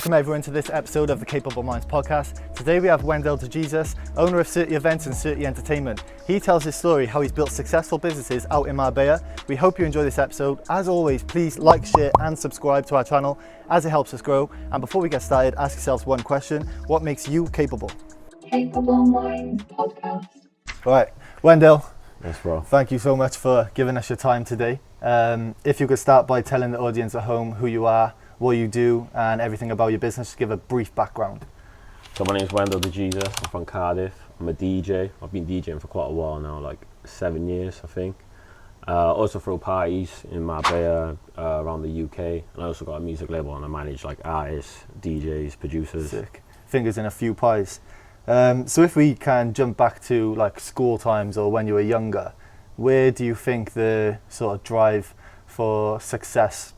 Welcome everyone to this episode of the Capable Minds podcast. Today we have Wendale De Jesus, owner of Certti Events and Certti Entertainment. He tells his story how he's built successful businesses out in Marbella. We hope you enjoy this episode. As always, please like, share and subscribe to our channel as it helps us grow. And before we get started, ask yourselves one question: what makes you capable? Capable Minds podcast. All right, Wendale. Yes, bro. Thank you so much for giving us your time today. If you could start by telling the audience at home who you are, what you do, and everything about your business, just give a brief background. So my name's Wendale De Jesus. I'm from Cardiff. I'm a DJ. I've been DJing for quite a while now, like 7 years, I think. Also throw parties in Marbella, around the UK, and I also got a music label and I manage like artists, DJs, producers. Sick. Fingers in a few pies. So if we can jump back to like school times or when you were younger, where do you think the sort of drive for success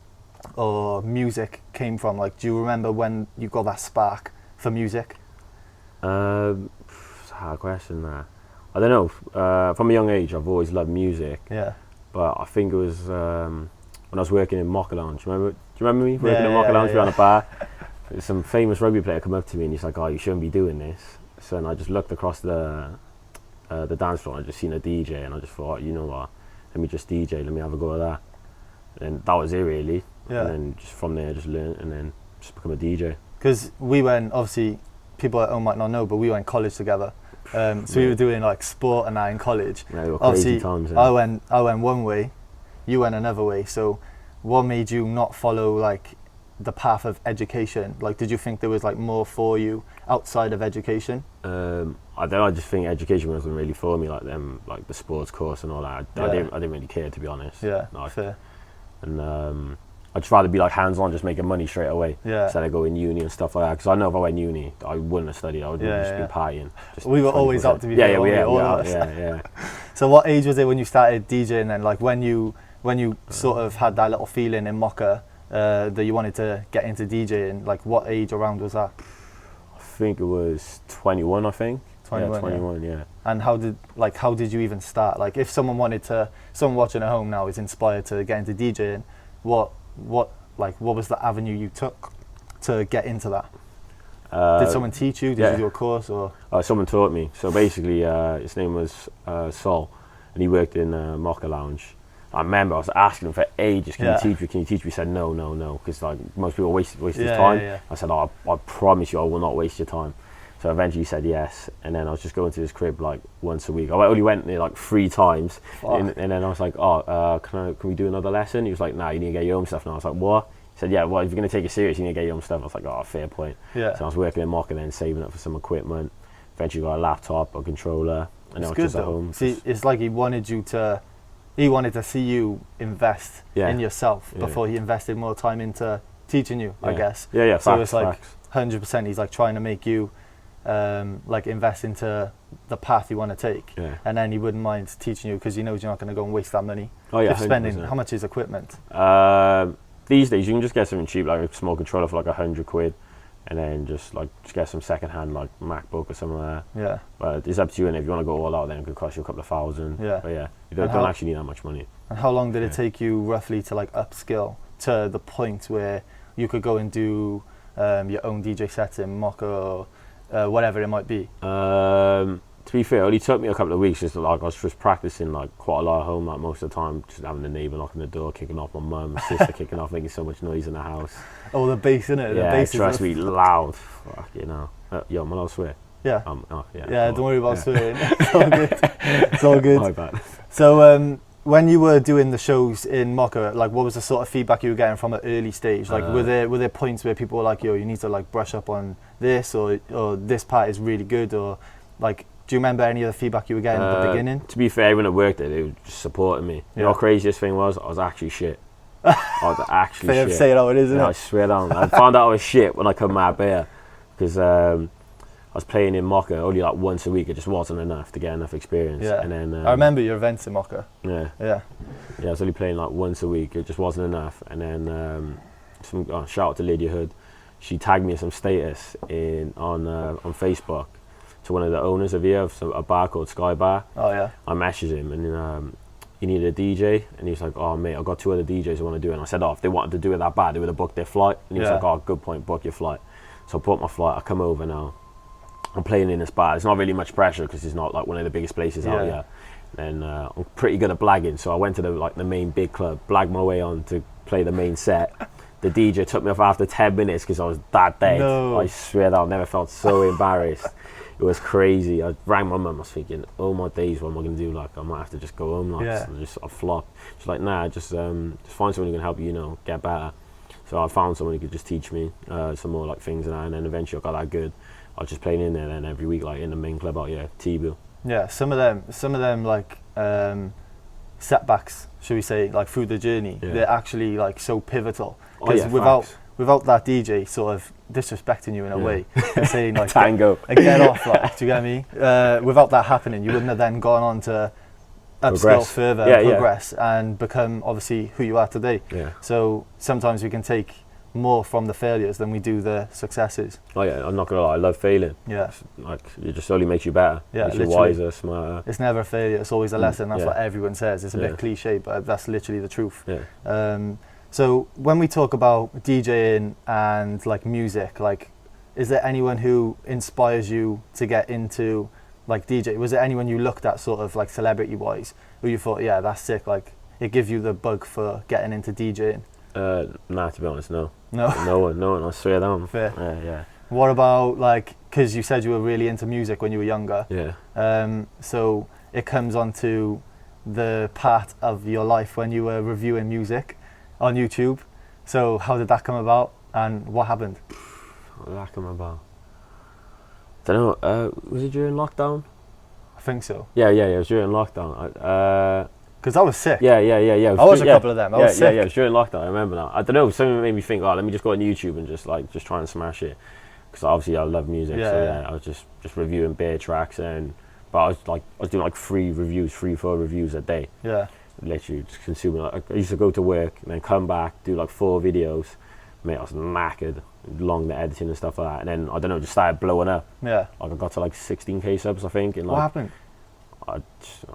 or music came from? Like, do you remember when you got that spark for music? It's a hard question there. I don't know. From a young age, I've always loved music. Yeah. But I think it was when I was working in Mocha Lounge. Do you remember me working in Mocha Lounge behind a bar? There's some famous rugby player come up to me and he's like, "Oh, you shouldn't be doing this." So then I just looked across the dance floor and I just seen a DJ and I just thought, you know what, let me just DJ, let me have a go at that. And that was it really. Yeah. And then just from there, just learn and then just become a DJ. Because we went, obviously, people at home might not know, but we went to college together. So we were doing like sport and that in college. Yeah, they were Obviously, crazy times. Yeah. I went one way, you went another way. So what made you not follow like the path of education? Like, did you think there was like more for you outside of education? I don't know, I just think education wasn't really for me, like them, like the sports course and all that. I didn't really care, to be honest. Yeah, like, fair. And I'd just rather be like hands-on, just making money straight away. Yeah. Instead of going uni and stuff like that. Because I know if I went uni, I wouldn't have studied. I would have just been partying. Just we were always out to be fair, yeah. So what age was it when you started DJing then? Like when you sort of had that little feeling in Mocha that you wanted to get into DJing, like what age around was that? I think it was 21, I think. 21, yeah, 21, yeah. And how did you even start? Like if someone watching at home now is inspired to get into DJing, what was the avenue you took to get into that? Did someone teach you? Did you do a course or? Someone taught me. So basically, his name was Sol, and he worked in Mocha Lounge. I remember I was asking him for ages, can you teach me? Can you teach me? He said no, because like most people waste his time. Yeah. I said, I promise you I will not waste your time. So eventually he said yes, and then I was just going to his crib like once a week. I only went there like 3 times, and then I was like, can we do another lesson? He was like, nah, you need to get your own stuff now. I was like, what? He said, yeah, well, if you're going to take it serious, you need to get your own stuff. I was like, oh, fair point. Yeah. So I was working in Mocha and then saving up for some equipment. Eventually got a laptop, a controller, and I was just at home. See, it's like he wanted to see you invest in yourself before he invested more time into teaching you, I guess. Yeah, so facts, it's like 100%, he's like trying to make you like invest into the path you want to take, and then he wouldn't mind teaching you because he knows you're not going to go and waste that money. Spending. How much is equipment? These days you can just get something cheap, like a small controller for like 100 quid, and then just get some second hand like MacBook or something like that. Yeah. But it's up to you, and if you want to go all out, then it could cost you a couple of thousand. Yeah. But yeah, you don't actually need that much money. And how long did it take you roughly to like upskill to the point where you could go and do your own DJ sets in Mocha or whatever it might be? To be fair, it only took me a couple of weeks. Just like I was just practicing like quite a lot at home, like most of the time, just having the neighbour knocking the door, kicking off my mum, my sister kicking off, making so much noise in the house. Oh, the bass, innit? Yeah, the bass trust me, loud. Fuck, you know. Yo, am I allowed to swear? Yeah. Yeah, don't worry about swearing. It's all good. It's all good. My bad. So, when you were doing the shows in Mocha, like what was the sort of feedback you were getting from an early stage? Like were there points where people were like, yo, you need to like brush up on this, or this part is really good, or like, do you remember any of the feedback you were getting at the beginning? To be fair, when I worked there, they were just supporting me. You know what the craziest thing was? I was actually shit. I was actually shit. Say it how it is, isn't it? I swear down. I found out I was shit when I come out there, because I was playing in Mocha only like once a week. It just wasn't enough to get enough experience. Yeah. And then I remember your events in Mocha. Yeah. I was only playing like once a week. It just wasn't enough. And then shout out to Lydia Hood. She tagged me in some status on Facebook to one of the owners of here, of a bar called Sky Bar. Oh yeah. I messaged him and he needed a DJ, and he was like, oh mate, I've got 2 other DJs who want to do it. And I said, if they wanted to do it that bad, they would have booked their flight. And he was like, good point, book your flight. So I bought my flight. I come over now. I'm playing in this bar. There's not really much pressure because it's not like one of the biggest places out here. And I'm pretty good at blagging, so I went to the main big club, blagged my way on to play the main set. The DJ took me off after 10 minutes because I was that dead. No. I swear that I've never felt so embarrassed. It was crazy. I rang my mum. I was thinking, oh my days, what am I going to do? Like, I might have to just go home. Like, just a flop. She's like, nah, just find someone who can help you, get better. So I found someone who could just teach me some more like things and then eventually I got that good. I was just playing in there then every week, like in the main club out here, T-Bill. Yeah, some of them like setbacks, should we say, like through the journey, they're actually like so pivotal. Because without that DJ sort of disrespecting you in a way and saying like tango, get off, like, do you get me? Without that happening, you wouldn't have then gone on to upskill further, progress, and become obviously who you are today. Yeah. So sometimes we can take more from the failures than we do the successes. Oh yeah, I'm not gonna lie, I love failing. Yeah. Like, it just only makes you better. Yeah, makes you wiser, smarter. It's never a failure, it's always a lesson. That's what everyone says. It's a bit cliche, but that's literally the truth. Yeah. So when we talk about DJing and like music, like, is there anyone who inspires you to get into like DJ? Was there anyone you looked at sort of like celebrity wise who you thought, yeah, that's sick, like it gives you the bug for getting into DJing? Nah, to be honest, no. No one, I swear down. Fair. Yeah. What about, like, because you said you were really into music when you were younger. Yeah. So it comes on to the part of your life when you were reviewing music on YouTube. So how did that come about and what happened? How did that come about? I don't know, was it during lockdown? I think so. Yeah, it was during lockdown. Because that was sick. Yeah. I watched a couple of them. I was sick. Yeah, it was during lockdown. I remember now. I don't know. Something made me think, let me just go on YouTube and just try and smash it. Because obviously I love music. I was just reviewing bare tracks but I was doing like 3, 4 reviews a day. Yeah. Literally just consuming. I used to go to work and then come back, do like 4 videos. Mate, I was knackered, long the editing and stuff like that. And then I don't know, just started blowing up. Yeah. Like I got to like 16k subs, I think. And what happened? I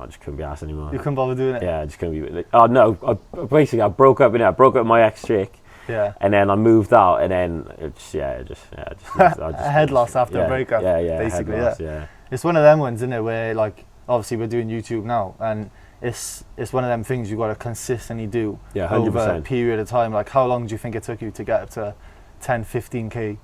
just couldn't be asked anymore. You couldn't bother doing it? Yeah, I just couldn't be. Oh no! I broke up. I broke up with my ex chick. Yeah. And then I moved out, and then I just a head loss after a breakup. Yeah. Basically, loss, yeah. It's one of them ones, isn't it? Where like obviously we're doing YouTube now, and it's one of them things you got to consistently do over a period of time. Like, how long do you think it took you to get up to 10, 15k?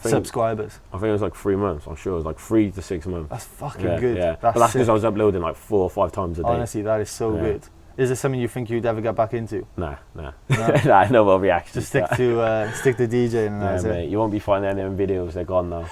Subscribers. I think it was like 3 months. I'm sure it was like 3 to 6 months. That's fucking good. Yeah. But that's because I was uploading like 4 or 5 times a day. Honestly, that is so good. Is it something you think you'd ever get back into? Nah. No reaction. Just stick to DJing and that's mate, it. You won't be finding any of them videos, they're gone now.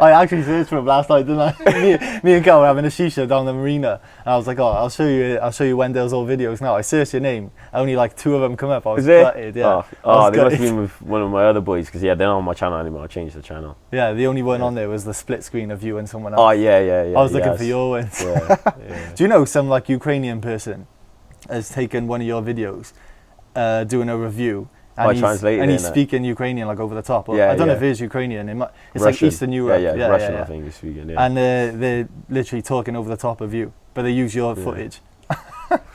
I actually searched for them last night, didn't I? me and Cal were having a shisha down the marina, and I was like, I'll show you Wendale's old videos now. I searched your name, only like 2 of them come up. I was gutted, yeah. They must have been with one of my other boys, because they're not on my channel anymore. I changed the channel. Yeah, the only one on there was the split screen of you and someone else. Oh yeah. I was looking for your ones. Yeah. Do you know some like Ukrainian person has taken one of your videos, doing a review, and he's speaking Ukrainian like over the top. I don't know if it is Ukrainian. It's Russian. Like Eastern Europe. Yeah, Russian. I think he's speaking. Yeah. And they're literally talking over the top of you, but they use your footage.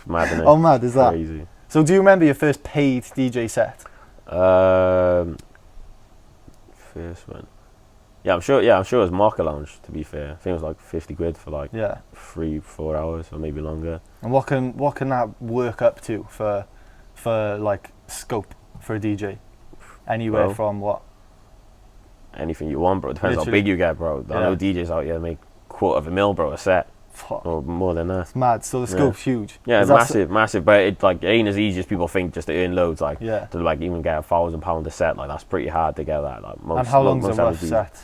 Mad, isn't it? Oh, mad is that? Crazy. So, do you remember your first paid DJ set? First one. Yeah, I'm sure. Yeah, I'm sure it was Market Lounge. To be fair, I think it was like 50 quid for like 3-4 hours or maybe longer. And what can that work up to for like scope for a DJ? Anywhere from what? Anything you want, bro. Depends how big you get, bro. I know DJs out here make $250,000, bro, a set. Or more than that. It's mad. So the scope's huge. Yeah, massive. But it ain't as easy as people think just to earn loads. Like to like even get £1,000 a set. Like that's pretty hard to get that. Like and how long's a rough set?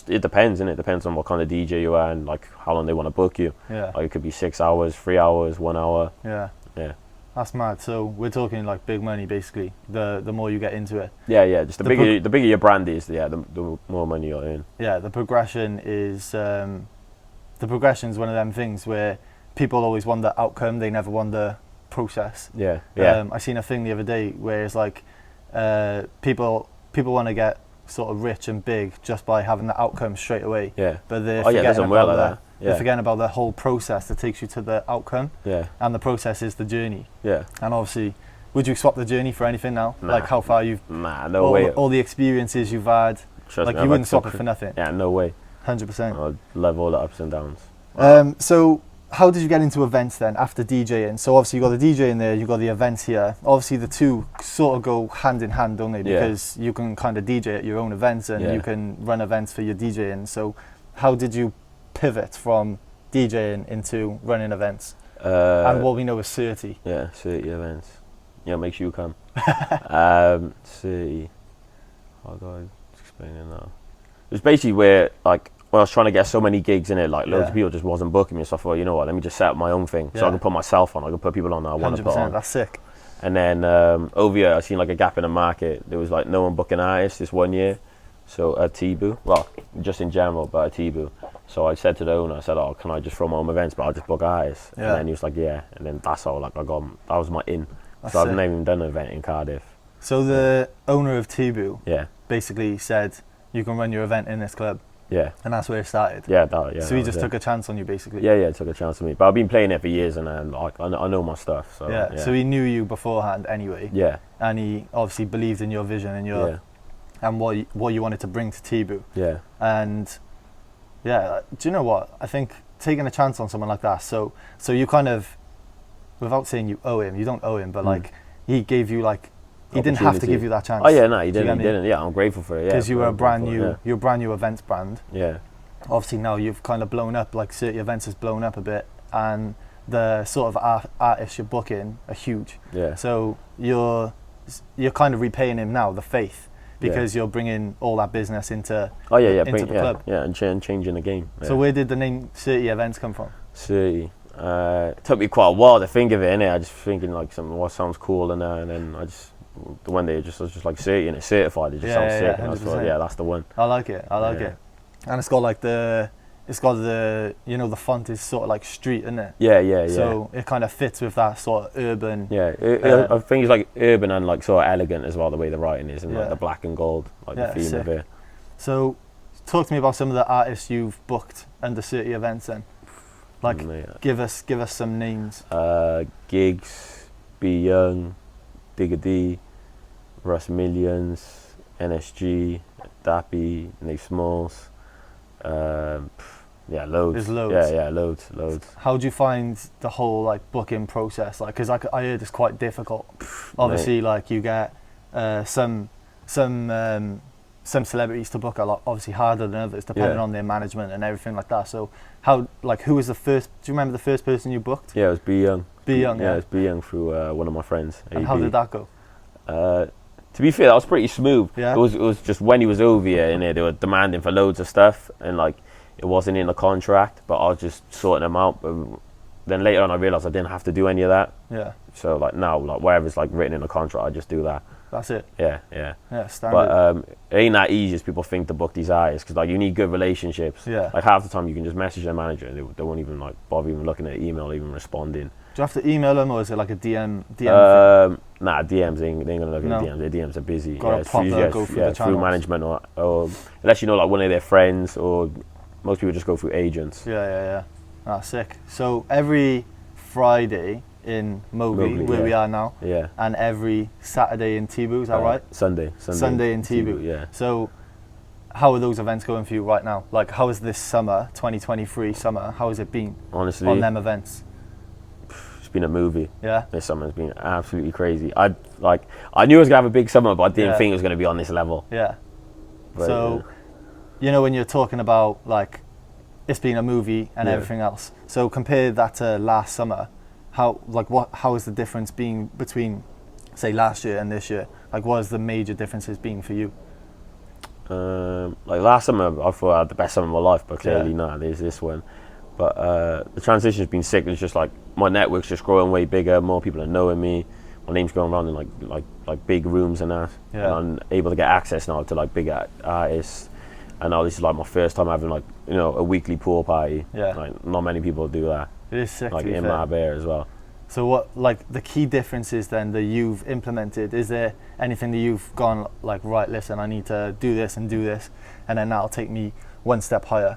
It depends, and it depends on what kind of DJ you are and like how long they want to book you. Yeah. Like it could be 6 hours, 3 hours, 1 hour. Yeah. That's mad. So we're talking like big money, basically. The more you get into it. Yeah. Just the bigger your brand is, the more money you'll earn. Yeah. The progression is. The progression is one of them things where people always want the outcome, they never want the process. Yeah. I seen a thing the other day where it's like people want to get sort of rich and big just by having the outcome straight away. Yeah. But they're forgetting about the whole process that takes you to the outcome. Yeah. And the process is the journey. Yeah. And obviously would you swap the journey for anything now? Nah. Like how far you've, No way. all the experiences you've had, Trust like me, you wouldn't swap it for nothing. Yeah, no way. 100%. I love all the ups and downs. So how did you get into events then after DJing? So obviously you got the DJ in there, you got the events here. Obviously the two sort of go hand in hand, don't they? Because you can kind of DJ at your own events and you can run events for your DJing. So how did you pivot from DJing into running events? And what we know is Certti. Yeah, Certti Events. Yeah, make sure you come. Certti. How do I explain it now? It's basically where, like, when I was trying to get so many gigs in it, like loads of people just wasn't booking me, so I thought, you know what, let me just set up my own thing. So I can put myself on, I can put people on that I want to put on. That's sick. And then over here, I seen like a gap in the market. There was like no one booking artists this 1 year. So at Tibu, well, just in general, but at Tibu. So I said to the owner, I said, oh, can I just throw my own events, but I'll just book artists. And then he was like, yeah. And then that's how like I got, that was my in. That's so sick. I've never even done an event in Cardiff. So the owner of Tibu Yeah. basically said, you can run your event in this club. Yeah. And that's where it started. Yeah, so he just took a chance on you, basically. Yeah, took a chance on me. But I've been playing it for years, and like I know my stuff. So yeah. So he knew you beforehand, anyway. Yeah. And he obviously believed in your vision and your and what you wanted to bring to Tibu. Yeah. And yeah, do you know what? I think taking a chance on someone like that. So you kind of, without saying you owe him, you don't owe him, but like he gave you like. He didn't have to give you that chance. Oh yeah, no, he didn't. He didn't. Yeah, I'm grateful for it. Yeah, because you were a brand new, you're a brand new events brand. Yeah. Obviously now you've kind of blown up. Like Certti Events has blown up a bit, and the sort of artists you're booking are huge. Yeah. So you're kind of repaying him now the faith, because you're bringing all that business into into the club. Yeah, and changing the game. Yeah. So where did the name Certti Events come from? Certti. It took me quite a while to think of it, innit? I just thinking like something what sounds cool, and then I just. The one day I was just like Certti and it's certified. It just sounds sick. And I thought, yeah, that's the one. I like it. I like it. And it's got like the you know, the font is sort of like street, isn't it? Yeah. So it kind of fits with that sort of urban. Yeah, I think it's like urban and like sort of elegant as well. The way the writing is and like the black and gold, like the theme sick. of it. So, talk to me about some of the artists you've booked under Certti Events. Then, like, give us some names. Gigs, Be Young, Digga D, Russ Millions, NSG, Dappy, Nate Smalls, loads. There's loads. Yeah, loads. How do you find the whole like booking process? Like, because I heard it's quite difficult. Obviously, like you get some celebrities to book a lot, obviously harder than others, depending on their management and everything like that. So, who was the first? Do you remember the first person you booked? Yeah, it was Be Young. Be Young. Yeah, it was Be Young through one of my friends. And how did that go? To be fair, that was pretty smooth. Yeah. It was just when he was over here, and they were demanding for loads of stuff, and like it wasn't in the contract, but I was just sorting them out. But then later on, I realised I didn't have to do any of that. Yeah. So like now, like whatever's like written in the contract, I just do that. That's it. Yeah. Standard. But it ain't that easy as people think to book these artists, because like you need good relationships. Yeah. Like half the time you can just message their manager and they won't even like bother even looking at the email, even responding. Do you have to email them, or is it like a DM? Nah, DMs they ain't gonna look at DMs. Their DMs are busy. Got to proper go through the channels. Through management or unless you know like one of their friends, or most people just go through agents. Yeah. Ah, sick. So every Friday in Moby, where we are now, and every Saturday in Tibu, is that right? Sunday in Tibu. Yeah. So how are those events going for you right now? Like, how is this summer, 2023 summer, how has it been? Honestly, on them events? It's been a movie. Yeah. This summer's been absolutely crazy. I knew I was gonna have a big summer, but I didn't think it was gonna be on this level. Yeah. But, so, you know, when you're talking about like it's been a movie and everything else. So compare that to last summer. How is the difference being between, say, last year and this year? Like, what has the major differences been for you? Like last summer, I thought I had the best summer of my life, but clearly there's this one. But the transition's been sick. It's just like my network's just growing way bigger. More people are knowing me. My name's going around in like big rooms and that. Yeah. And I'm able to get access now to like bigger artists. And now this is like my first time having like, you know, a weekly pool party. Yeah. Like not many people do that. It is sick. Like in Marbella as well. So what, like the key differences then that you've implemented, is there anything that you've gone like, right, listen, I need to do this, and then that'll take me one step higher?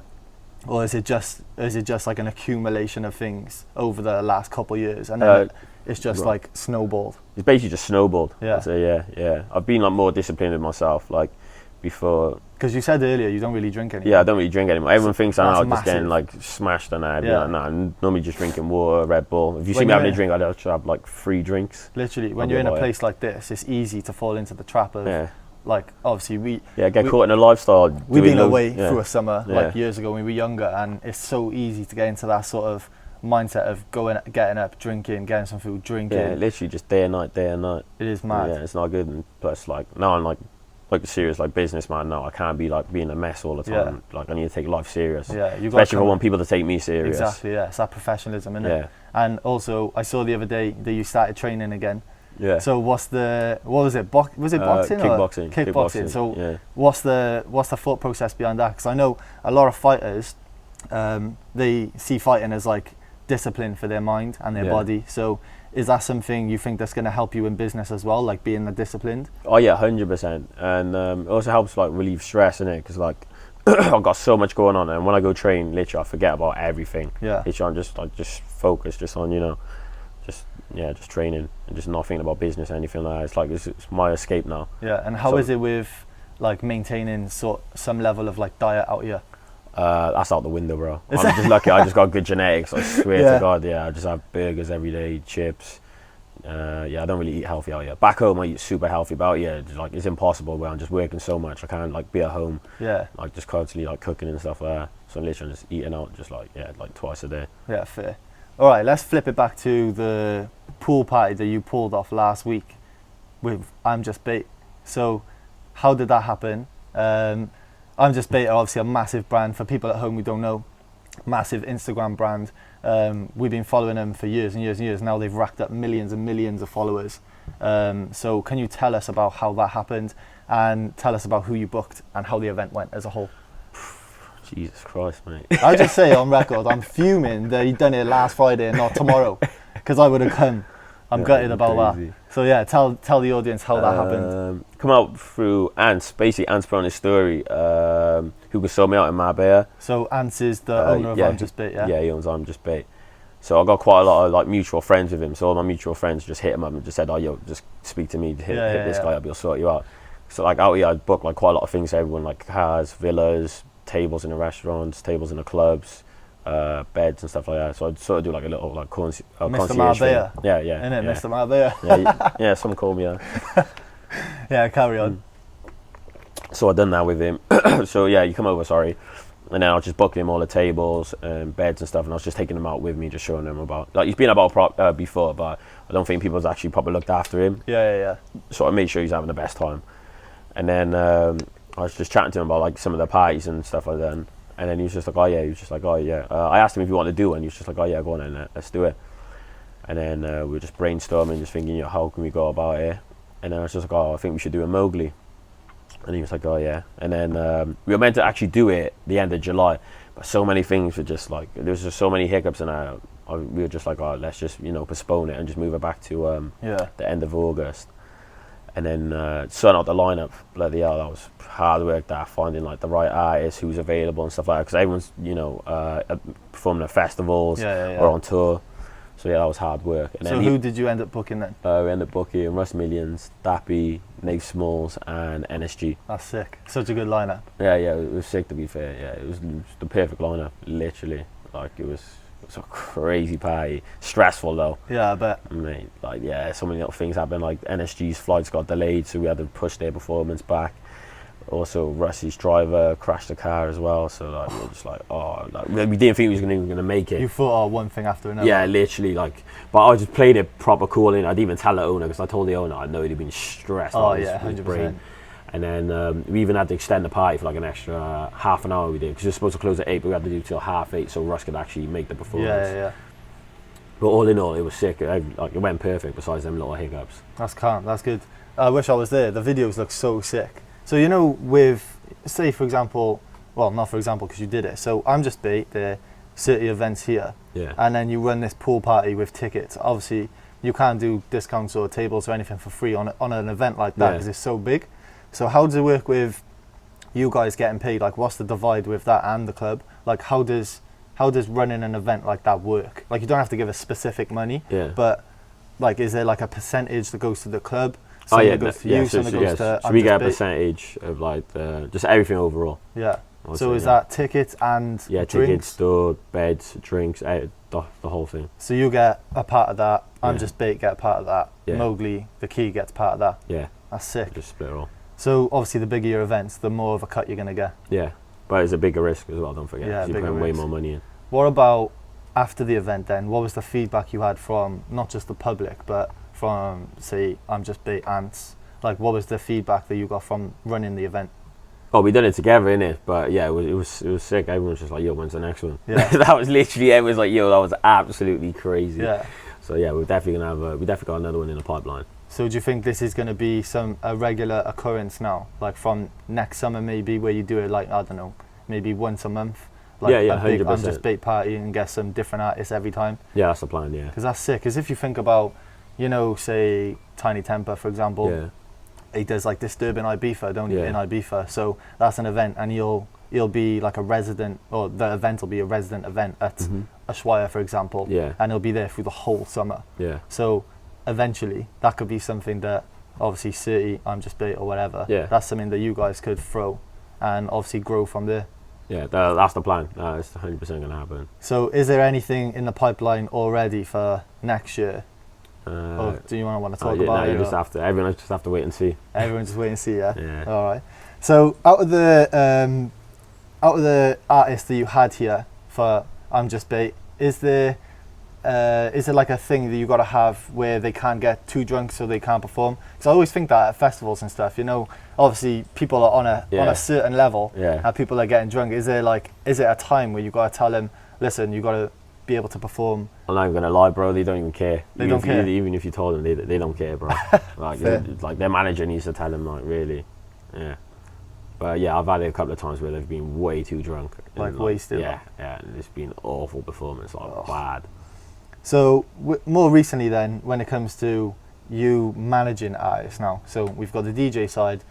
Or is it just like an accumulation of things over the last couple of years? And then it's just Right. like snowballed? It's basically just snowballed. Yeah. So yeah. I've been like more disciplined with myself, like before. Because you said earlier you don't really drink anymore. Yeah, I don't really drink anymore. Everyone thinks I'm that's out just getting massive. like smashed on that. Yeah. Yeah. Like, nah, I'm normally just drinking water, Red Bull. If you see When me having you're- a drink, I'd actually have like 3 drinks. Literally, when I'll you're in go a buy it. place like this, it's easy to fall into the trap of, Yeah. like, obviously Get we- caught in a lifestyle. we've doing been loads- away yeah. through a summer, like Yeah. years ago when we were younger, and it's so easy to get into that sort of mindset of getting up, drinking, getting some food, drinking. Yeah, literally just day and night. It is mad. Yeah, it's not good. And plus, like now I'm like a serious like businessman now. I can't be like being a mess all the time. Like I need to take life serious. Yeah, you Especially if I want people to take me serious. Exactly, yeah, it's that professionalism, isn't Yeah. it? And also, I saw the other day that you started training again. Yeah. So what was it? Was it boxing? or Kickboxing. Kickboxing. So yeah. what's the thought process behind that? Because I know a lot of fighters, they see fighting as like discipline for their mind and their Yeah. body. So is that something you think that's going to help you in business as well, like being disciplined? Oh yeah, 100%. And it also helps like relieve stress in it because like I've got so much going on, and when I go train, literally I forget about everything. Yeah. Literally I'm just focused just on just training and just not thinking about business or anything like that. It's like it's my escape now. Yeah. And how is it with like maintaining some level of like diet out here? That's out the window, bro. I'm just lucky. I just got good genetics. I swear Yeah. to God. Yeah, I just have burgers every day, chips. I don't really eat healthy out here. Back home, I eat super healthy, but out here, it's impossible. Where I'm just working so much, I can't like be at home, Yeah. like just constantly like cooking and stuff like that. So I'm literally just eating out, just like twice a day. Yeah, fair. All right, let's flip it back to the pool party that you pulled off last week with I'm Just Bait. So, how did that happen? I'm Just Bait are obviously a massive brand for people at home who don't know. Massive Instagram brand. We've been following them for years and years and years. Now they've racked up millions and millions of followers. So, can you tell us about how that happened and tell us about who you booked and how the event went as a whole? Jesus Christ, mate. I'll just say on record, I'm fuming that he done it last Friday and not tomorrow, because I would have come. I'm Yeah, gutted about crazy. that. So yeah, tell the audience how that happened. Come out through Ants. Basically, Ants put on his story. Who could sell me out in Marbella. So Ants is the owner of I'm Just Bait, yeah? Yeah, he owns I'm Just Bait. So I got quite a lot of like mutual friends with him. So all my mutual friends just hit him up and just said, "Oh, yo, just speak to me. Hit this guy up. He'll sort you out." So like out here, I booked like quite a lot of things for everyone, like cars, villas, tables in the restaurants, tables in the clubs, beds and stuff like that. So I'd sort of do like a little like concierge Marbella. thing. Yeah. Innit, yeah. Mr. Marbella? Yeah, some call me that. Yeah, carry on. So I done that with him. So yeah, you come over, sorry. And then I was just booking him all the tables and beds and stuff, and I was just taking him out with me, just showing him about. Like he's been about before, but I don't think people's actually probably looked after him. Yeah. So I made sure he's having the best time. And then I was just chatting to him about like some of the parties and stuff like that. And then he was just like, "Oh yeah," he was just like, "Oh yeah." I asked him if he wanted to do it, and he was just like, "Oh yeah, go on then, let's do it." And then we were just brainstorming, just thinking, how can we go about it? And then I was just like, "Oh, I think we should do a Mowgli." And he was like, "Oh yeah." And then we were meant to actually do it the end of July, but so many things were just like, there was just so many hiccups, and we were just like, "Oh, let's just postpone it and just move it back to the end of August." And then sorting out the lineup, bloody hell, that was hard work. That finding like the right artist who's available and stuff like that, because everyone's performing at festivals or on tour. So yeah, that was hard work. And So then who did you end up booking then? we ended up booking Russ Millions, Dappy, Nave Smalls, and NSG. That's sick. Such a good lineup. Yeah, it was sick, to be fair. Yeah, it was the perfect lineup, literally. Like it was a crazy party. Stressful though. Yeah, I bet. Mate, like yeah, so many little things happened. Like NSG's flights got delayed, so we had to push their performance back. Also, Russ's driver crashed the car as well, so like we were just like, we didn't think he was gonna make it. You thought, one thing after another. Yeah, literally, like, but I just played it proper cool. I didn't even tell the owner, because I told the owner I know he'd been stressed. Oh out yeah, his 100%. brain. And then we even had to extend the party for like an extra half an hour. We did, because we were supposed to close at 8, but we had to do till 7:30, so Russ could actually make the performance. Yeah. But all in all, it was sick. It went perfect. Besides them little hiccups. That's calm. That's good. I wish I was there. The videos look so sick. So with, say for example, well not for example because you did it. So I'm Just Bait, the Certti Events here, Yeah. and then you run this pool party with tickets. Obviously, you can't do discounts or tables or anything for free on an event like that because it's so big. So how does it work with you guys getting paid? Like, what's the divide with that and the club? Like, how does running an event like that work? Like, you don't have to give us specific money, Yeah. but like, is there like a percentage that goes to the club? Oh Some yeah, that goes to you, some that goes to so we get a Bait? percentage of like just everything overall. Yeah. I'd So say, is that tickets and tickets, drinks? store, beds, drinks, the whole thing. So you get a part of that. I'm Yeah. Just Bait get a part of that. Yeah. Mowgli, the key, gets part of that. Yeah, That's sick. just split it all. So obviously the bigger your events, the more of a cut you're gonna get. Yeah, but it's a bigger risk as well. Don't forget. Yeah, 'Cause you're bigger putting way risk. more money in. What about after the event then? What was the feedback you had from not just the public, but from, say, I'm Just Bait ants? Like, what was the feedback that you got from running the event? Oh, we done it together, innit? But yeah, it was sick. Everyone was just like, yo, when's the next one? Yeah. That was literally, everyone was like, yo, that was absolutely crazy. Yeah. So yeah, we're definitely gonna have we definitely got another one in the pipeline. So do you think this is going to be a regular occurrence now? Like from next summer maybe, where you do it like, I don't know, maybe once a month? Like Yeah, a big 100%. I'm Just Bait party and get some different artists every time? Yeah, that's the plan. Yeah. Because that's sick. Because if you think about, you know, say Tiny Temper, for example, Yeah. he does like Disturb in Ibiza, don't you? Yeah. In Ibiza. So that's an event, and he'll be like a resident, or the event will be a resident event at Ushuaia, for example. Yeah. And he'll be there through the whole summer. Yeah. So eventually, that could be something that obviously Certti, I'm Just Bait or whatever. Yeah. That's something that you guys could throw, and obviously grow from there. Yeah, that's the plan. It's 100% gonna happen. So is there anything in the pipeline already for next year? Or do you want to talk yeah, about no, it? you just have to. Everyone just have to wait and see. Everyone just wait and see, yeah? Yeah. All right. So out of the artists that you had here for I'm Just Bait, is there like a thing that you got to have where they can't get too drunk so they can't perform? Because I always think that at festivals and stuff, you know, obviously people are on a certain level, Yeah. and people are getting drunk. Is it a time where you got to tell them, listen, you got to be able to perform? I'm not even gonna lie, bro. They don't even care. They don't care? Even if you told them, they don't care, bro. Like, Fair. like their manager needs to tell them, like, really. Yeah. But yeah, I've had it a couple of times where they've been way too drunk. Like and, wasted, Yeah, like. yeah. And it's been awful performance, like bad. So more recently then, when it comes to you managing artists now, so we've got the DJ side,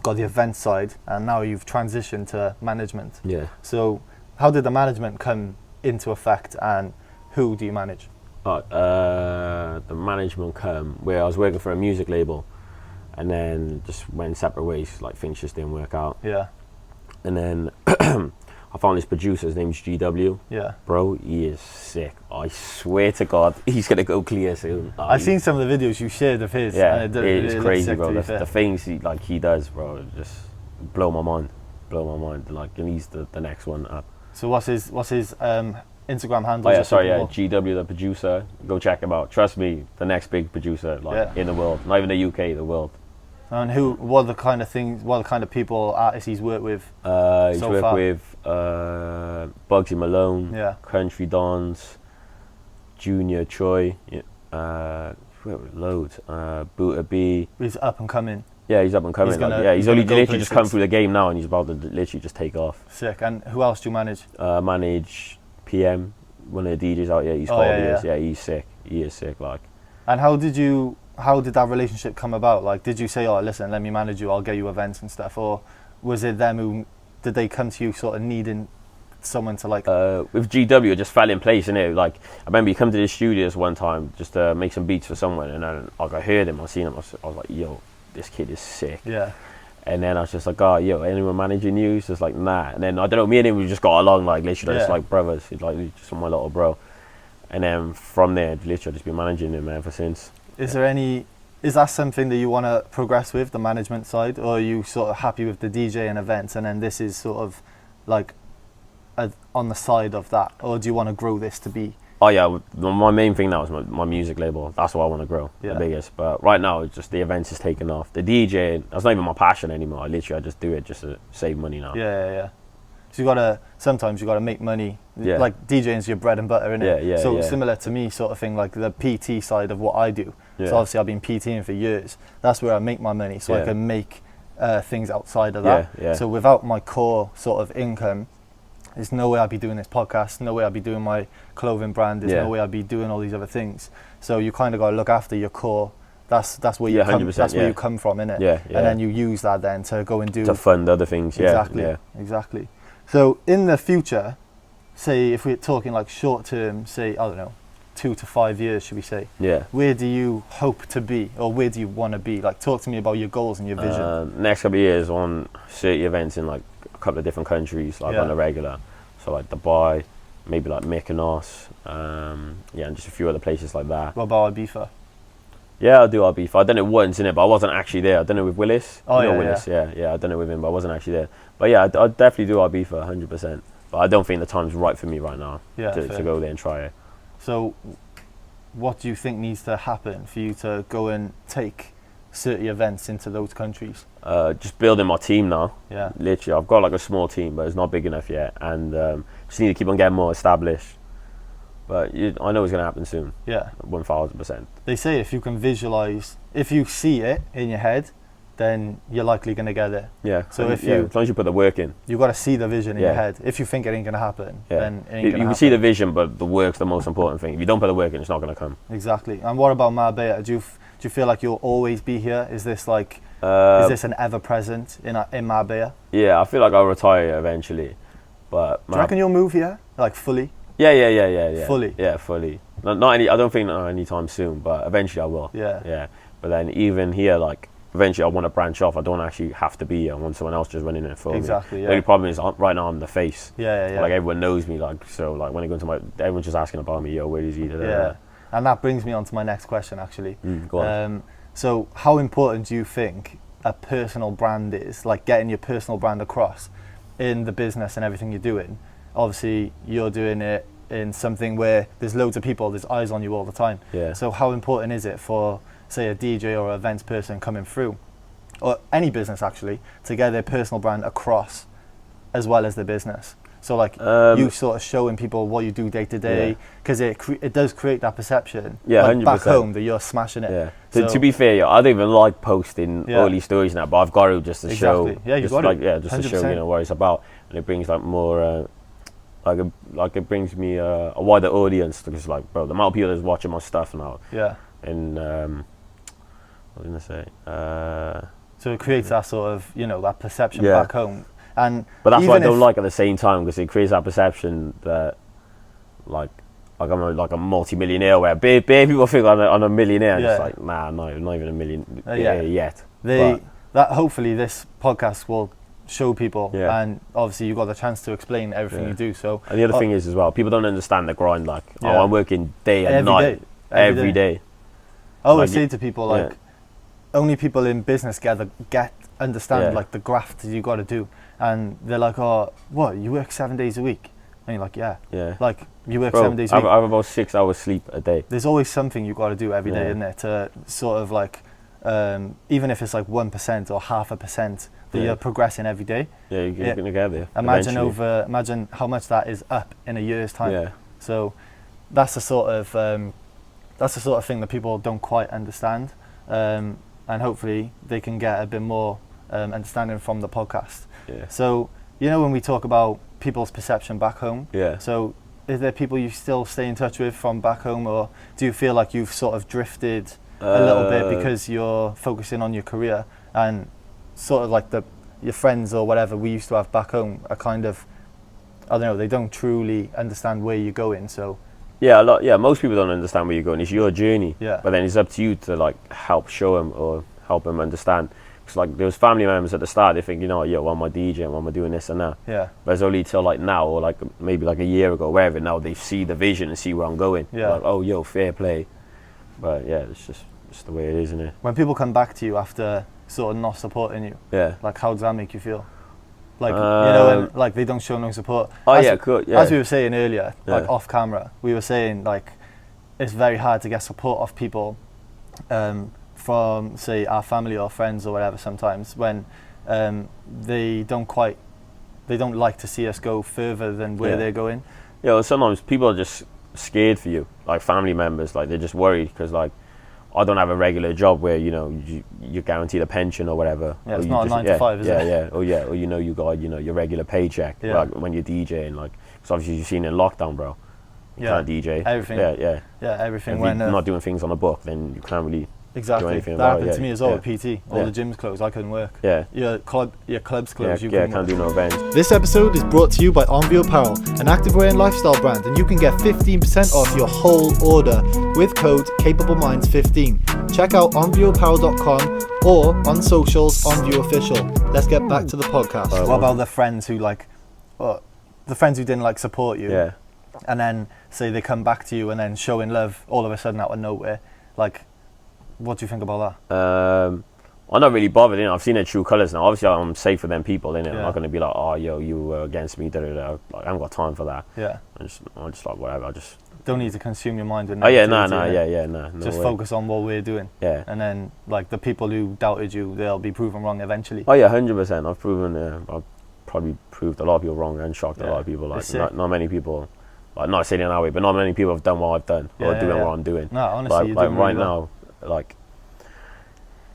got the event side, and now you've transitioned to management. Yeah. So how did the management come into effect, and who do you manage? The management come where I was working for a music label, and then just went separate ways. Like things just didn't work out. Yeah. And then I found this producer. His name's GW. Yeah. Bro, he is sick. I swear to God, he's gonna go clear soon. I've seen some of the videos you shared of his. Yeah, and it's looks crazy, sick, bro. to be The fair. things he does, bro, just blow my mind. Like, and he's the next one up. So what's his Instagram handle? Oh yeah, just sorry, so yeah, people- GW the producer. Go check him out. Trust me, the next big producer, like Yeah. in the world, not even the UK, the world. And what are the kind of people, artists he's worked with? He's So worked far. with Bugsy Malone, Yeah. Country Dons, Junior Choi, loads. Buta B. He's up and coming. Yeah, he's up and coming. He's gonna- he's he's only gonna go literally just come places. through the game now, and he's about to literally just take off. Sick. And who else do you manage? Manage PM, one of the DJs out here. He's Oh, called. yeah. Yeah, he's sick. He is sick. Like, And how did that relationship come about? Like, did you say, oh, listen, let me manage you, I'll get you events and stuff? Or was it them did they come to you sort of needing someone to like... with GW, it just fell in place, innit? Like, I remember he come to the studios one time just to make some beats for someone, and then like, I heard him, I seen him, I was like, yo, this kid is sick. Yeah. And then I was just like, oh, yo, anyone managing you? He's just like, nah. And then, I don't know, me and him, we just got along, like, literally just Yeah. like brothers. He's like, he's just my little bro. And then from there, literally just been managing him ever since. Is that something that you want to progress with, the management side? Or are you sort of happy with the DJ and events, and then this is sort of like on the side of that? Or do you want to grow this to be... Oh yeah, my main thing now is my music label. That's what I want to grow, Yeah. the biggest. But right now, it's just the events is taking off. The DJ, that's not even my passion anymore. I just do it just to save money now. Yeah. So sometimes you gotta make money. Yeah. Like DJing's your bread and butter, innit? Yeah, So yeah. similar to me, sort of thing, like the PT side of what I do. Yeah. So obviously I've been PTing for years. That's where I make my money, so I Yeah. can make things outside of that. Yeah. So without my core sort of income, there's no way I'd be doing this podcast, no way I'd be doing my clothing brand, there's Yeah. no way I'd be doing all these other things. So you kind of got to look after your core. That's where you Yeah, come. 100%, That's where yeah. you come from, innit? Yeah, And then you use that then to go and do to fund other things. Yeah, Exactly. So in the future, say if we're talking like short term, say, I don't know, 2 to 5 years, should we say? Yeah. Where do you hope to be, or where do you want to be? Like, talk to me about your goals and your vision. Next couple of years on Certti events in like a couple of different countries, like on a regular. So like Dubai, maybe like Mykonos, and just a few other places like that. What about Ibiza? Yeah, I'll do Ibiza. I done it once in it, but I wasn't actually there. I done it with Willis. Oh, yeah, Willis. Yeah. I done it with him, but I wasn't actually there. But yeah, I'd definitely do Ibiza, 100%. But I don't think the time's right for me right now to go there and try it. So, what do you think needs to happen for you to go and take Certti events into those countries? Just building my team now. Yeah. Literally, I've got like a small team, but it's not big enough yet, and just need to keep on getting more established. But I know it's going to happen soon. Yeah. 1000%. They say if you can visualize, if you see it in your head, then you're likely going to get it. Yeah. So as long as you put the work in, you got to see the vision in your head. If you think it ain't going to happen, then it ain't going to happen. You can see the vision, but the work's the most important thing. If you don't put the work in, it's not going to come. Exactly. And what about Marbella? Do you feel like you'll always be here? Is this like is this an ever present in Marbella? Yeah, I feel like I'll retire eventually, but do you reckon you'll move here like fully? Yeah. Fully. Yeah, fully. Not any. I don't think anytime soon, but eventually I will. Yeah. But then even here, like eventually I want to branch off. I don't actually have to be here. I want someone else just running it for me. Exactly. Yeah. The only problem is right now I'm the face. Yeah. Like everyone knows me. Like so, like when I go into everyone's just asking about me. Yo, where is he? Yeah. And that brings me on to my next question, actually. Go on. So, how important do you think a personal brand is? Like getting your personal brand across in the business and everything you're doing. Obviously, you're doing it in something where there's loads of people, there's eyes on you all the time. Yeah. So how important is it for, say, a DJ or an events person coming through, or any business actually, to get their personal brand across as well as the business? So like you sort of showing people what you do day to day, because it does create that perception like 100%. back home that you're smashing it. Yeah. So, to be fair, I don't even like posting early stories now, but I've got to just to show. Yeah, you've got to. Just to show what it's about, and it brings like more. Like it brings me a wider audience, because like, bro, the amount of people that's watching my stuff now. Yeah. And what was I gonna say? So it creates that sort of, that perception back home. But that's what I don't like at the same time, because it creates that perception that like I'm a multi-millionaire, where bare people think I'm a millionaire. And it's like, nah, not even a million yet. That hopefully this podcast will show people, and obviously you've got the chance to explain everything you do. So, and the other thing is as well, people don't understand the grind. Like, I'm working day and night, every day. I always say to people, like, only people in business understand like the graft you got to do, and they're like, oh, what, you work 7 days a week? And you're like, yeah. Like, you work 7 days a week. I have about 6 hours sleep a day. There's always something you got to do every day, isn't there, to sort of like, even if it's like 1% or 0.5%, that you're progressing every day. Yeah, you're gonna get there. Imagine how much that is up in a year's time. Yeah. So that's the sort of thing that people don't quite understand, and hopefully they can get a bit more understanding from the podcast. Yeah. So when we talk about people's perception back home. Yeah. So is there people you still stay in touch with from back home, or do you feel like you've sort of drifted a little bit because you're focusing on your career, and sort of like your friends or whatever we used to have back home are kind of, I don't know, they don't truly understand where you're going. So most people don't understand where you're going. It's your journey. Yeah. But then it's up to you to like help show them or help them understand. Because like there was family members at the start, they think, why am I DJing, why am I doing this and that? Yeah. But it's only till like now, or like maybe like a year ago, wherever, now they see the vision and see where I'm going. Yeah. Like, oh, fair play. But yeah, it's just the way it is, isn't it? When people come back to you after sort of not supporting you, like how does that make you feel? Like, and, like they don't show no support. Cool. Yeah. As we were saying earlier, like off camera, we were saying like it's very hard to get support off people from, say, our family or friends or whatever sometimes, when they don't like to see us go further than where they're going. Yeah, well, sometimes people are just scared for you, like family members, like they're just worried because like I don't have a regular job where you're guaranteed a pension or whatever. Yeah, it's not a 9 to 5, is it? Or you got your regular paycheck like when you're DJing, like because obviously you've seen in lockdown, bro. You can't DJ. Everything. Yeah. Everything. If you're not doing things on the book, then you can't really Exactly. anything That about happened it. to me as well Yeah. with PT. All the gyms closed. I couldn't work. Yeah. Your club's closed. You Yeah, couldn't can't work. do no events. This episode is brought to you by Enfield Powell, an activewear and lifestyle brand, and you can get 15% off your whole order with code CapableMinds15. Check out onviewapparel.com or on socials, OnViewOfficial. Let's get back to the podcast. What about the friends who the friends who didn't support you? Yeah. And then say they come back to you and then showing love all of a sudden out of nowhere. What do you think about that? I'm not really bothered, I've seen their true colours now. Obviously, I'm safe with them people, Yeah. I'm not going to be like, oh, yo, you were against me, da-da-da. I haven't got time for that. Yeah. I'm just like, whatever, I just... Don't need to consume your mind with negativity. Oh, yeah, no Just way. focus on what we're doing. Yeah. And then, the people who doubted you, they'll be proven wrong eventually. Oh, yeah, 100%. I've probably proved a lot of people wrong and shocked a lot of people. Not many people... not saying it that way, but not many people have done what I've done or doing what I'm doing. No, honestly, you're doing right really well. now,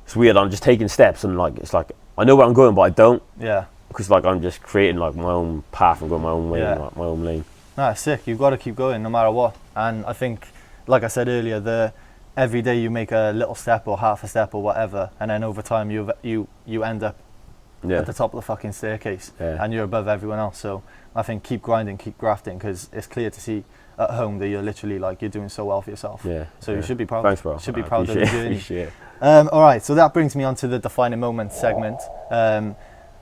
it's weird. I'm just taking steps, and I know where I'm going, but I don't. Yeah. Because I'm just creating my own path and going my own way, my own lane. No, it's sick. You've got to keep going no matter what. And I think, like I said earlier, every day you make a little step or half a step or whatever, and then over time you end up at the top of the fucking staircase, and you're above everyone else. So I think keep grinding, keep grafting, because it's clear to see at home that you're literally you're doing so well for yourself. Yeah. So you should be proud. Thanks, bro. You should be proud of the journey. Appreciate it. All right, so that brings me on to the defining moment segment.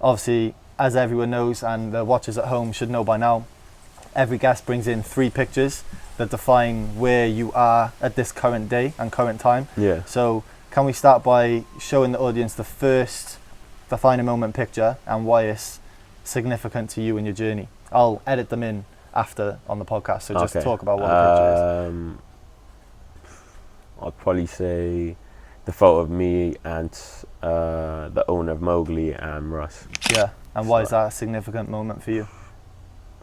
Obviously, as everyone knows, and the watchers at home should know by now, every guest brings in 3 pictures that define where you are at this current day and current time. Yeah. So can we start by showing the audience the first defining moment picture and why it's significant to you in your journey? I'll edit them in after on the podcast, so just talk about what the picture is. I'd probably say the photo of me and the owner of Mowgli and Russ. Yeah, and why is that a significant moment for you?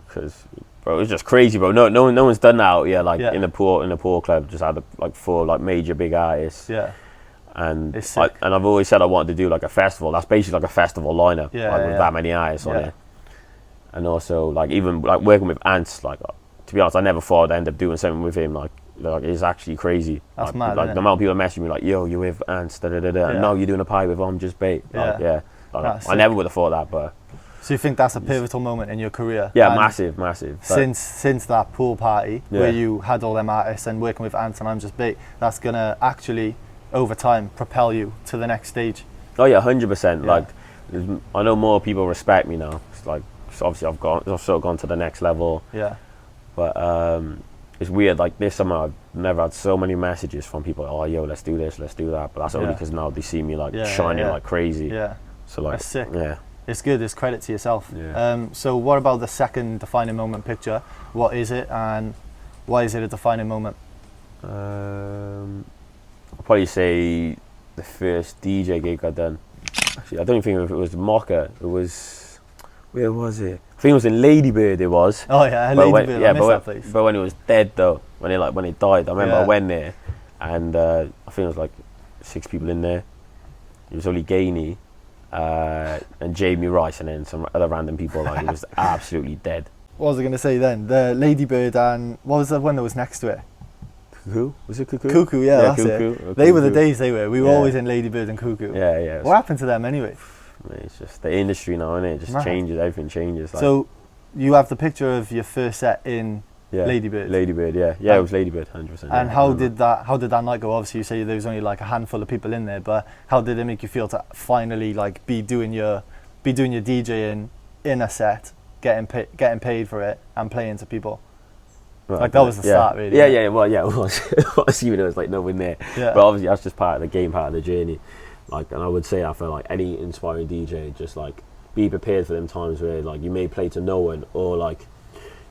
Because, bro, it was just crazy, bro. No one's done that out here, in the pool club. Just had 4 major big artists. Yeah. And I've always said I wanted to do a festival. That's basically a festival lineup, with that many artists on it. And also even working with Ants, to be honest, I never thought I'd end up doing something with him. It's actually crazy. That's mad, the amount of people messaging me yo, you're with Ants, and no, you're doing a pie with Just Bait. I never would have thought that, but. So you think that's a pivotal moment in your career? Yeah, massive. Since that pool party where you had all them artists and working with Ants and Just Bait, that's gonna actually over time propel you to the next stage. Oh yeah, 100%. I know more people respect me now. So obviously I've sort of gone to the next level. Yeah. But it's weird. This summer I've never had so many messages from people. Oh, yo, let's do this, let's do that. But that's only because now they see me shining like crazy. Yeah. So that's sick. Yeah. It's good. It's credit to yourself. Yeah. So what about the second defining moment picture? What is it, and why is it a defining moment? I'll probably say the first DJ gig I done. Actually, I don't even think it was Mocha. It was, where was it? I think it was in Ladybird. It was. Oh yeah, Ladybird. I miss that place. But when it was dead though, when it died, I remember I went there, and I think it was 6 people in there. It was only Gainey, and Jamie Rice, and then some other random people. It was absolutely dead. What was I going to say then? The Ladybird, and what was the one that was next to it? Cuckoo? Was it Cuckoo? Cuckoo, yeah, that's Cuckoo. it. They were the days they were. We were always in Ladybird and Cuckoo. Yeah. What happened to them anyway? It's just the industry now, innit? It just changes, everything changes. So you have the picture of your first set in Ladybird? Ladybird, yeah. Yeah, it was Ladybird, 100%. And how did that night go? Obviously you say there was only a handful of people in there, but how did it make you feel to finally be doing your DJing in a set, getting paid for it and playing to people? Right, that was the start, really. Yeah. Well, it was. Even though it was no one there. Yeah. But obviously, that's just part of the game, part of the journey. And I would say that for any inspiring DJ, just be prepared for them times where you may play to no one, or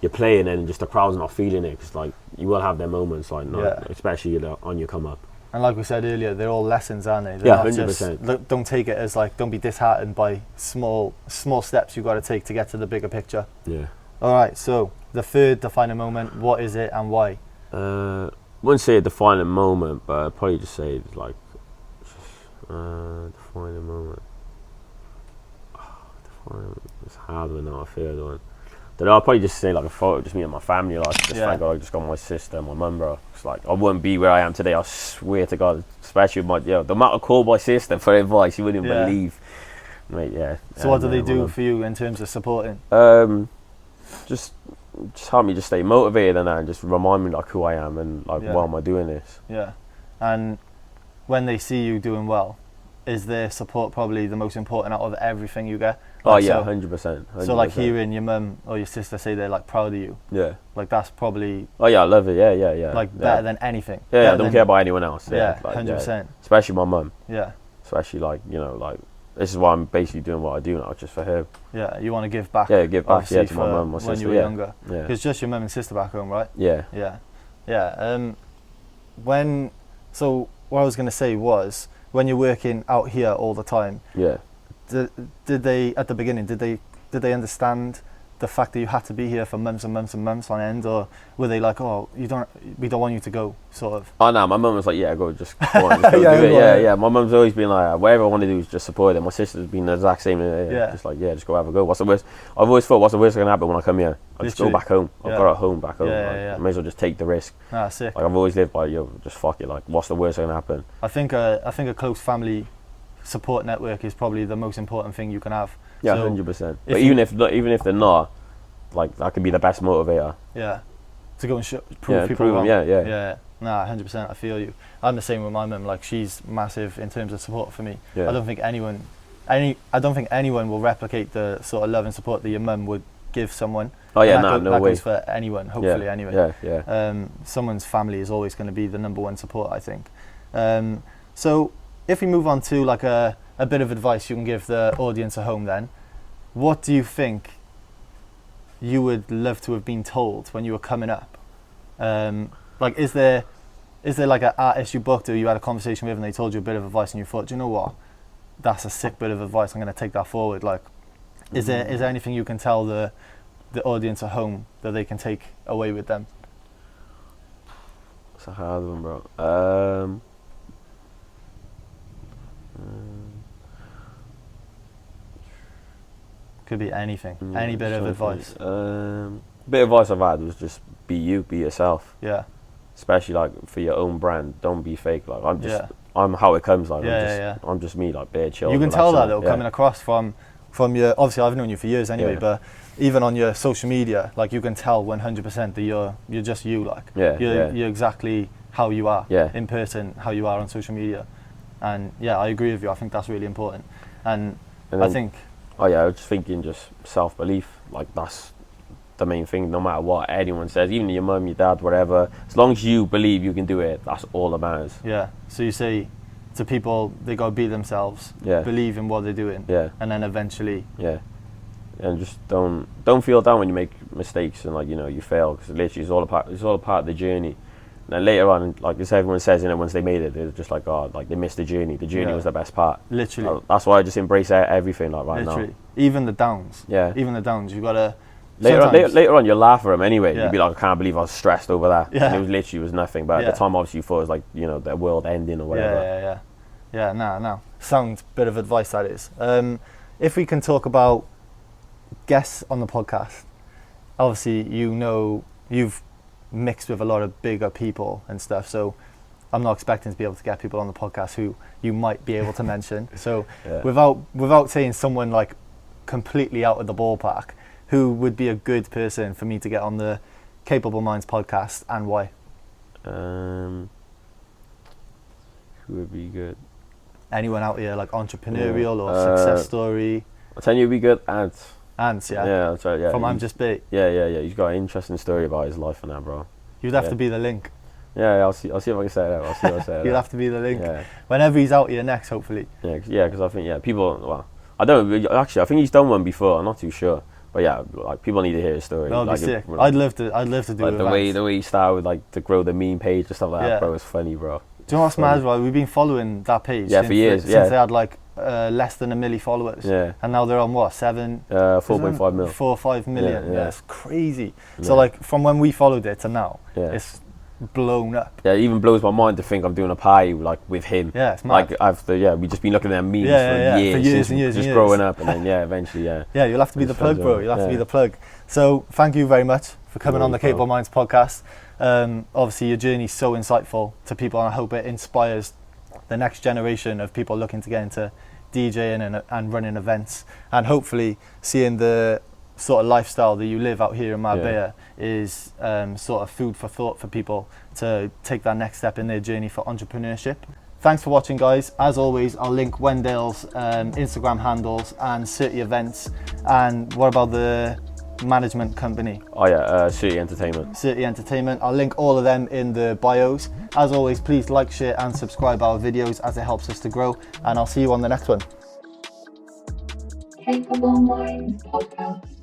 you're playing and just the crowd's not feeling it, because you will have their moments, especially on your come up. And like we said earlier, they're all lessons, aren't they? They're 100%. Don't take it as don't be disheartened by small steps you've got to take to get to the bigger picture. Yeah. All right, so the third defining moment, what is it and why? I wouldn't say a defining moment, but I'd probably just say it's defining moment. It's harder than a third one. Then I'll probably just say like a photo, just me and my family. Like, just Yeah. thank God I just got my sister, my mum, bro. It's like I wouldn't be where I am today. I swear to God, especially with the amount of call my sister for advice, you wouldn't Yeah. believe. Mate, yeah. So what do they my do mum. for you in terms of supporting? Just help me just stay motivated and that, and just remind me like who I am and like Yeah. why am I doing this. Yeah. And when they see you doing well, is their support probably the most important out of everything you get? Oh Like, yeah, so- 100%. So like hearing your mum or your sister say they're like proud of you, Yeah. like that's probably Oh yeah, I love it. Yeah. like yeah. better than anything. Yeah, I Better don't than- care about anyone else. Yeah, like, 100%. Especially my mum. Yeah, Especially like like this is why I'm basically doing what I do now, just for her. yeah. You want to give back. Yeah, give back. obviously, Yeah, to my for mum, my when sister. you were Yeah. younger. Yeah. It's just your mum and sister back home, right? Yeah. Yeah. So what I was gonna say was, when you're working out here all the time, Yeah. did they at the beginning did they understand the fact that you had to be here for months and months and months on end, or were they like, oh, we don't want you to go, sort of? Oh no, my mum was like, yeah, go, just go on, just go Yeah, do it. go on, Yeah, yeah. yeah. My mum's always been like, whatever I want to do is just support it. My sister's been the exact same. Yeah. Just like, yeah, just go have a go. What's the worst? I've always thought, what's the worst that can happen when I come here? I just go Literally. back home. I've Yeah. got a home back home. Yeah, like, yeah. I may as well just take the risk. Nah, sick. Like I've always lived by, just fuck it. Like, what's the worst that can happen? I think a close family support network is probably the most important thing you can have. Yeah, So, 100%. if But you- even if they're not, like that could be the best motivator. Yeah, to go and prove Yeah, people prove 'em, wrong. yeah. Nah, 100%. I feel you. I'm the same with my mum. Like, she's massive in terms of support for me. Yeah. I don't think anyone will replicate the sort of love and support that your mum would give someone. Oh yeah, And that no that way. goes for anyone. Hopefully, yeah, anyway. Yeah. Someone's family is always going to be the number one support, I think. So if we move on to like a bit of advice you can give the audience at home, then what do you think you would love to have been told when you were coming up? Like, is there like an artist you booked or you had a conversation with and they told you a bit of advice and you thought, do you know what, that's a sick bit of advice, I'm going to take that forward? Like, is there anything you can tell the audience at home that they can take away with them? It's a hard one, bro. Could be anything, any bit of advice. Bit of advice I've had was just be you, be yourself. Yeah, Especially like for your own brand. Don't be fake. Like Yeah. I'm how it comes. Like Yeah. I'm just me. Like bare chill. you can tell that relaxing, though, coming across from your, obviously I've known you for years anyway, Yeah. but even on your social media, like, you can tell 100% that you're just you, like, Yeah, yeah. you're exactly how you are Yeah. in person, how you are on social media. And yeah, I agree with you. I think that's really important. And And I then- think, Oh yeah, I was just thinking just self-belief. Like that's the main thing. No matter what anyone says, even your mum, your dad, whatever. As long as you believe you can do it, that's all that matters. yeah, so you say to people, they got to be themselves, Yeah. believe in what they're doing, Yeah. and then eventually, Yeah. And just don't feel down when you make mistakes and like you fail, because literally it's all a part of the journey. And then later on, like as everyone says, once they made it, they're just like, oh, like they missed the journey. The journey Yeah. was the best part. literally, That's why I just embrace everything like right literally, now. even the downs, Yeah. even the downs, you got to, Later on, you'll laugh at them anyway. Yeah. You'll be like, I can't believe I was stressed over that. Yeah. And it was literally was nothing. But Yeah. at the time, obviously, you thought it was like the world ending or whatever. Yeah, no. Sound bit of advice, that is. If we can talk about guests on the podcast, obviously, you've mixed with a lot of bigger people and stuff, so I'm not expecting to be able to get people on the podcast who you might be able to mention. So Yeah. without saying someone like completely out of the ballpark, who would be a good person for me to get on the Capable Minds podcast, and why? Who would be good? Anyone out here, like entrepreneurial or success story? I'll tell you, who'd be good. Ants. Ants, yeah. Yeah, that's right. Yeah. From I'm Just Bait. Yeah. He's got an interesting story about his life and that, bro. You'd have Yeah. to be the link. Yeah, I'll see if I can say that. I'll see if I say You'd that. have to be the link. Yeah. Whenever he's out here next, hopefully. Yeah, because I think people. Well, I don't actually. I think he's done one before. I'm not too sure. But yeah, like people need to hear his story. That'd like, be sick. Like, I'd love to do like it. the way he started with, like to grow the meme page and stuff like Yeah. that, bro. It's funny, bro. Do you know what's mad as well? We've been following that page Yeah, for years, since yeah. they had like less than 1 million followers. Yeah. And now they're on what, 4.5 mil. 4 or 5 million. Yeah. Yeah, it's crazy. Yeah. So like from when we followed it to now, Yeah. it's blown up. Yeah, it even blows my mind to think I'm doing a party like with him. Yeah, it's mad. Like we've just been looking at memes Yeah, for years, years since and years just and growing years. up, and then eventually Yeah, you'll have to be the plug, bro. You'll have to be the plug. So thank you very much for coming on the Capable Minds podcast. Obviously your journey's so insightful to people, and I hope it inspires the next generation of people looking to get into DJing and running events, and hopefully seeing the sort of lifestyle that you live out here in Marbella is sort of food for thought for people to take that next step in their journey for entrepreneurship. Thanks for watching, guys. As always, I'll link Wendale's Instagram handles and Certti Events. And what about the management company? Oh yeah, Certti Entertainment. Certti Entertainment. I'll link all of them in the bios. As always, please like, share and subscribe our videos as it helps us to grow. And I'll see you on the next one. Capable Minds Podcast.